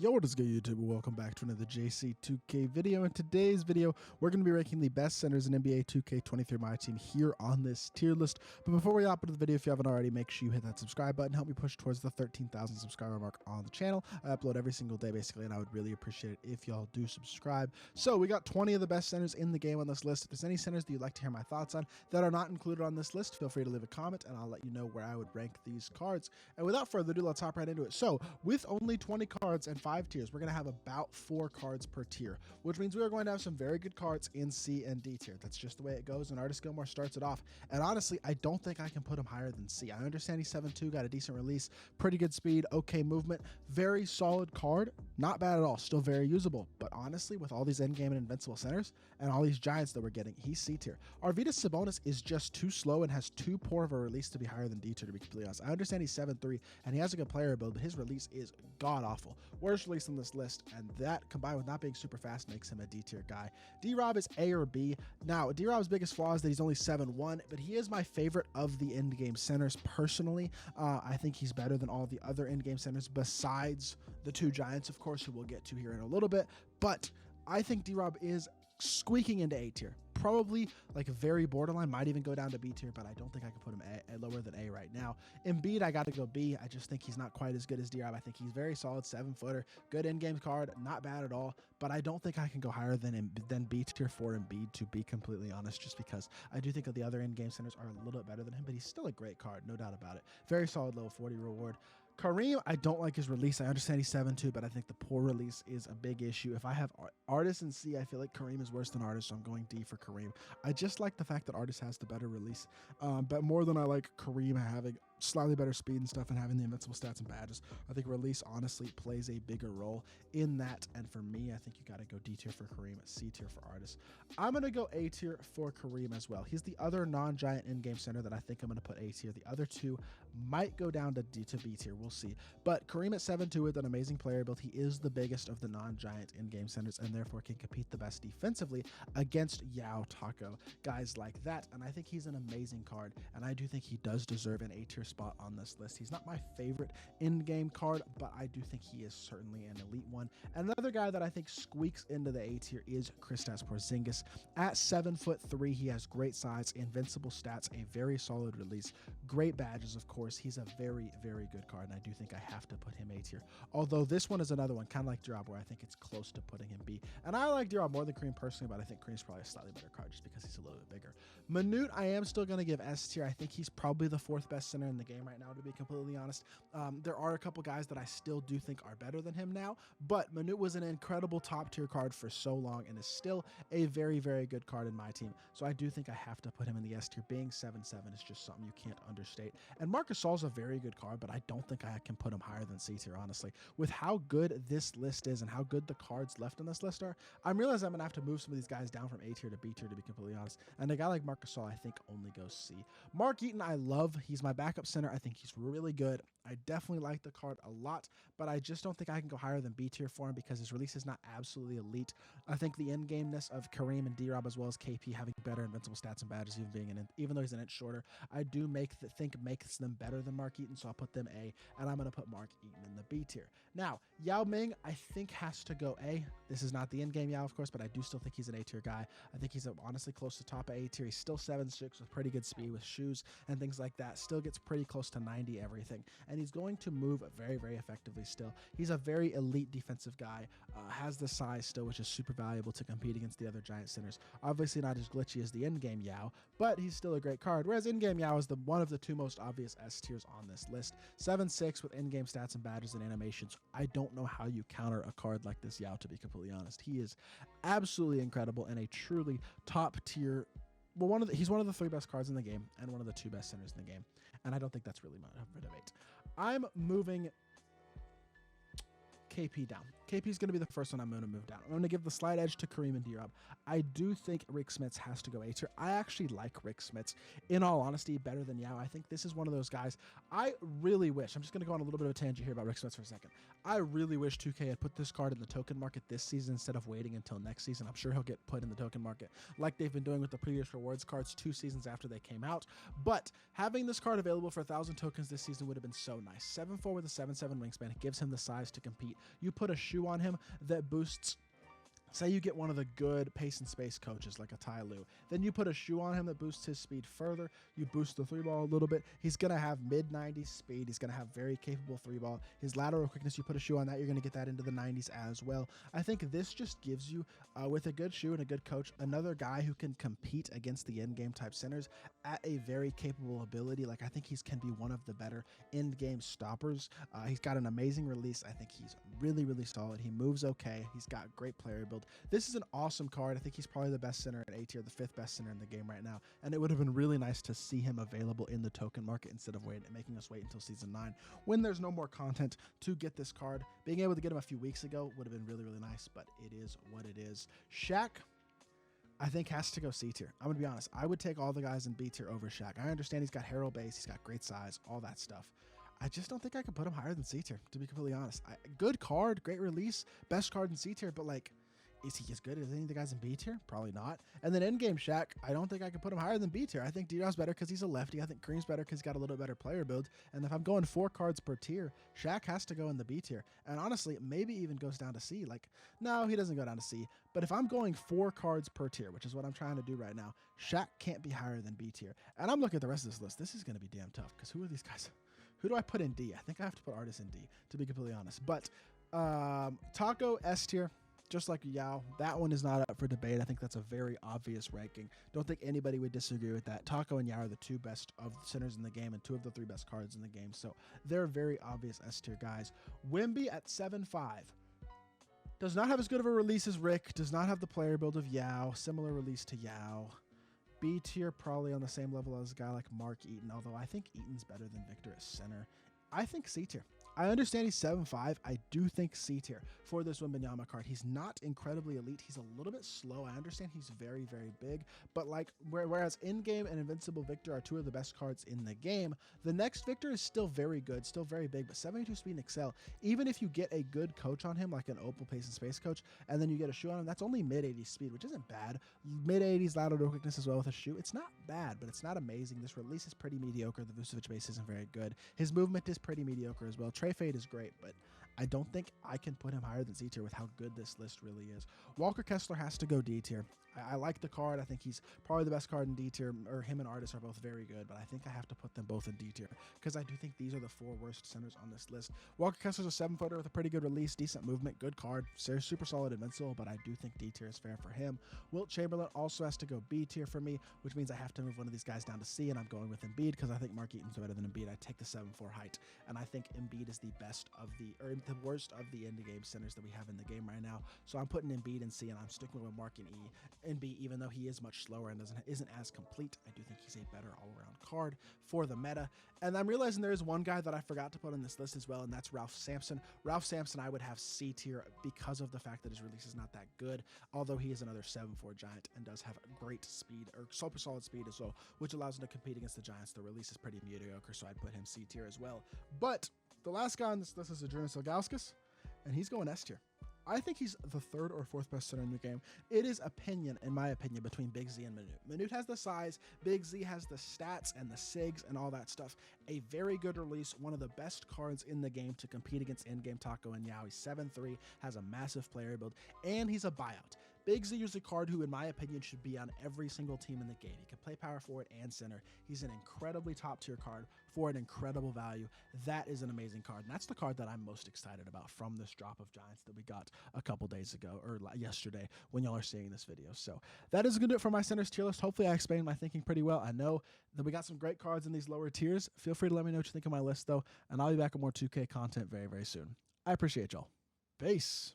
Yo, what is good, YouTube? Welcome back to another JC2K video. In today's video, we're going to be ranking the best centers in NBA 2K23 MyTEAM here on this tier list. But before we hop into the video, if you haven't already, make sure you hit that subscribe button. Help me push towards the 13,000 subscriber mark on the channel. I upload every single day, basically, and I would really appreciate it if y'all do subscribe. So we got 20 of the best centers in the game on this list. If there's any centers that you'd like to hear my thoughts on that are not included on this list, feel free to leave a comment, and I'll let you know where I would rank these cards. And without further ado, let's hop right into it. So with only 20 cards and 5 tiers, we're going to have about 4 cards per tier, which means we are going to have some very good cards in C and D tier. That's just the way it goes, and Artis Gilmore starts it off. And honestly, I don't think I can put him higher than C. I understand he's 7'2", got a decent release, pretty good speed, okay movement, very solid card, not bad at all, still very usable. But honestly, with all these endgame and invincible centers and all these giants that we're getting, he's C tier. Arvydas Sabonis is just too slow and has too poor of a release to be higher than D tier, to be completely honest. I understand he's 7'3", and he has a good player build, but his release is god-awful. Worst release on this list, and that combined with not being super fast makes him a D tier guy. D-Rob is A or B. Now, D-Rob's biggest flaw is that he's only 7'1", but he is my favorite of the endgame centers personally. I think he's better than all the other endgame centers besides the 2 giants, of course, who we'll get to here in a little bit. But I think D-Rob is squeaking into A tier. Probably like a very borderline, might even go down to B tier, but I don't think I can put him lower than A right now. Embiid, I got to go B. I just think he's not quite as good as D-Rob. I think he's very solid, 7-footer, good in-game card, not bad at all, but I don't think I can go higher than B tier for Embiid, to be completely honest, just because I do think that the other in-game centers are a little bit better than him, but he's still a great card, no doubt about it. Very solid level 40 reward. Kareem, I don't like his release. I understand he's 7'2", but I think the poor release is a big issue. If I have Artis and C, I feel like Kareem is worse than Artis, so I'm going D for Kareem. I just like the fact that Artis has the better release, but more than I like Kareem having slightly better speed and stuff and having the invincible stats and badges, I think release honestly plays a bigger role in that. And for me, I think you got to go D tier for Kareem, C tier for Artis. I'm going to go A tier for Kareem as well. He's the other non-giant in-game center that I think I'm going to put A tier. The other 2 might go down to D to B tier. We'll see. But Kareem at 7'2" with an amazing player build. He is the biggest of the non-giant in-game centers and therefore can compete the best defensively against Yao, Taco, guys like that. And I think he's an amazing card, and I do think he does deserve an A tier spot on this list. He's not my favorite in-game card, but I do think he is certainly an elite one. And another guy that I think squeaks into the A tier is Kristaps Porzingis. At 7'3", he has great size, invincible stats, a very solid release, great badges, of course. He's a very, very good card, and I do think I have to put him A tier. Although this one is another one, kind of like D-Rob, where I think it's close to putting him B. And I like D-Rob more than Kareem personally, but I think Kareem's probably a slightly better card just because he's a little bit bigger. Manute, I am still going to give S tier. I think he's probably the 4th best center in the game right now, to be completely honest. There are a couple guys that I still do think are better than him now, but Manute was an incredible top tier card for so long and is still a very, very good card in my team. So I do think I have to put him in the S tier. Being 7'7" is just something you can't understate. And Marc Gasol's a very good card, but I don't think I can put him higher than C tier, honestly. With how good this list is and how good the cards left on this list are, I'm realizing I'm going to have to move some of these guys down from A tier to B tier, to be completely honest. And a guy like Marc Gasol, I think, only goes C. Mark Eaton, I love. He's my backup center. I think he's really good. I definitely like the card a lot, but I just don't think I can go higher than B tier for him because his release is not absolutely elite. I think the in-game-ness of Kareem and D-Rob as well as KP having better invincible stats and badges, even though he's an inch shorter, I do think makes them better than Mark Eaton, so I'll put them A, and I'm going to put Mark Eaton in the B tier. Now, Yao Ming, I think has to go A. This is not the in-game Yao, of course, but I do still think he's an A tier guy. I think he's honestly close to top of A tier. He's still 7'6" with pretty good speed with shoes and things like that. Still gets pretty close to 90 everything, and he's going to move very, very effectively still. He's a very elite defensive guy, has the size still, which is super valuable to compete against the other giant centers. Obviously not as glitchy as the in-game Yao, but he's still a great card, whereas in-game Yao is one of the 2 most obvious S tiers on this list. 7'6" with in-game stats and badges and animations. I don't know how you counter a card like this Yao, to be completely honest. He is absolutely incredible and a truly top tier. Well, he's one of the 3 best cards in the game and one of the 2 best centers in the game, and I don't think that's really much of a debate. I'm moving KP down. KP is going to be the first one I'm going to move down. I'm going to give the slight edge to Kareem and D-Rob. I do think Rick Smits has to go A tier. I actually like Rick Smits, in all honesty, better than Yao. I think this is one of those guys I really wish. I'm just going to go on a little bit of a tangent here about Rick Smits for a second. I really wish 2K had put this card in the token market this season instead of waiting until next season. I'm sure he'll get put in the token market like they've been doing with the previous rewards cards 2 seasons after they came out. But having this card available for 1,000 tokens this season would have been so nice. 7'4" with a 7'7" wingspan. It gives him the size to compete. You put a shoe on him that boosts. Say you get one of the good pace and space coaches like a Ty Lue. Then you put a shoe on him that boosts his speed further. You boost the 3-ball a little bit. He's going to have mid-90s speed. He's going to have very capable 3-ball. His lateral quickness, you put a shoe on that, you're going to get that into the 90s as well. I think this just gives you, with a good shoe and a good coach, another guy who can compete against the endgame type centers at a very capable ability. Like, I think he can be one of the better endgame stoppers. He's got an amazing release. I think he's really, really solid. He moves okay. He's got great player build. This is an awesome card. I think he's probably the best center at A tier, the 5th best center in the game right now. And it would have been really nice to see him available in the token market instead of making us wait until season 9 when there's no more content to get this card. Being able to get him a few weeks ago would have been really, really nice, but it is what it is. Shaq, I think, has to go C tier. I'm going to be honest. I would take all the guys in B tier over Shaq. I understand he's got Herald base. He's got great size, all that stuff. I just don't think I could put him higher than C tier, to be completely honest. Good card, great release, best card in C tier, but like, is he as good as any of the guys in B tier? Probably not. And then endgame Shaq, I don't think I could put him higher than B tier. I think D-Daw's better because he's a lefty. I think Kareem's better because he's got a little better player build. And if I'm going 4 cards per tier, Shaq has to go in the B tier. And honestly, maybe even goes down to C. Like, no, he doesn't go down to C. But if I'm going 4 cards per tier, which is what I'm trying to do right now, Shaq can't be higher than B tier. And I'm looking at the rest of this list. This is going to be damn tough because who are these guys? Who do I put in D? I think I have to put Artis in D, to be completely honest. But Taco, S tier. Just like Yao, that one is not up for debate. I think that's a very obvious ranking. Don't think anybody would disagree with that. Taco and Yao are the 2 best of the centers in the game and 2 of the 3 best cards in the game. So they're very obvious S tier guys. Wemby at 7'5". Does not have as good of a release as Rick. Does not have the player build of Yao. Similar release to Yao. B tier probably on the same level as a guy like Mark Eaton, although I think Eaton's better than Victor at center. I think C tier. I understand he's 7'5". I do think C tier for this Wembanyama card. He's not incredibly elite. He's a little bit slow. I understand he's very, very big, but like whereas Endgame and Invincible Victor are 2 of the best cards in the game, the next Victor is still very good, still very big, but 72 speed and excel. Even if you get a good coach on him, like an Opal pace and space coach, and then you get a shoe on him, that's only mid-80s speed, which isn't bad. Mid-80s lateral quickness as well with a shoe. It's not bad, but it's not amazing. This release is pretty mediocre. The Vucevic base isn't very good. His movement is pretty mediocre as well. Trey Fade is great, but I don't think I can put him higher than C tier with how good this list really is. Walker Kessler has to go D tier. I like the card. I think he's probably the best card in D tier, or him and Artis are both very good, but I think I have to put them both in D tier because I do think these are the 4 worst centers on this list. Walker Kessler's a 7-footer with a pretty good release, decent movement, good card, super solid invincible, but I do think D tier is fair for him. Wilt Chamberlain also has to go B tier for me, which means I have to move one of these guys down to C, and I'm going with Embiid because I think Mark Eaton's better than Embiid. I take the 7'4" height, and I think Embiid is the best of the worst of the endgame centers that we have in the game right now. So I'm putting Embiid in C, and I'm sticking with Mark in B, even though he is much slower and isn't as complete. I do think he's a better all-around card for the meta. And I'm realizing there is one guy that I forgot to put on this list as well, and that's Ralph Sampson. Ralph Sampson I would have C tier because of the fact that his release is not that good, although he is another 7'4" giant and does have great speed, or super solid speed as well, which allows him to compete against the Giants. The release is pretty mediocre, so I'd put him C tier as well. But the last guy on this list is Adrianis Ilgauskas, and he's going S tier. I think he's the 3rd or 4th best center in the game. It is in my opinion, between Big Z and Manute. Manute has the size, Big Z has the stats and the SIGs and all that stuff. A very good release, one of the best cards in the game to compete against Endgame Taco and Yao. He's 7'3", has a massive player build, and he's a buyout. Big Z is a card who, in my opinion, should be on every single team in the game. He can play power forward and center. He's an incredibly top-tier card for an incredible value. That is an amazing card, and that's the card that I'm most excited about from this drop of Giants that we got a couple days ago, or yesterday, when y'all are seeing this video. So that is going to do it for my centers tier list. Hopefully I explained my thinking pretty well. I know that we got some great cards in these lower tiers. Feel free to let me know what you think of my list, though, and I'll be back with more 2K content very, very soon. I appreciate y'all. Peace.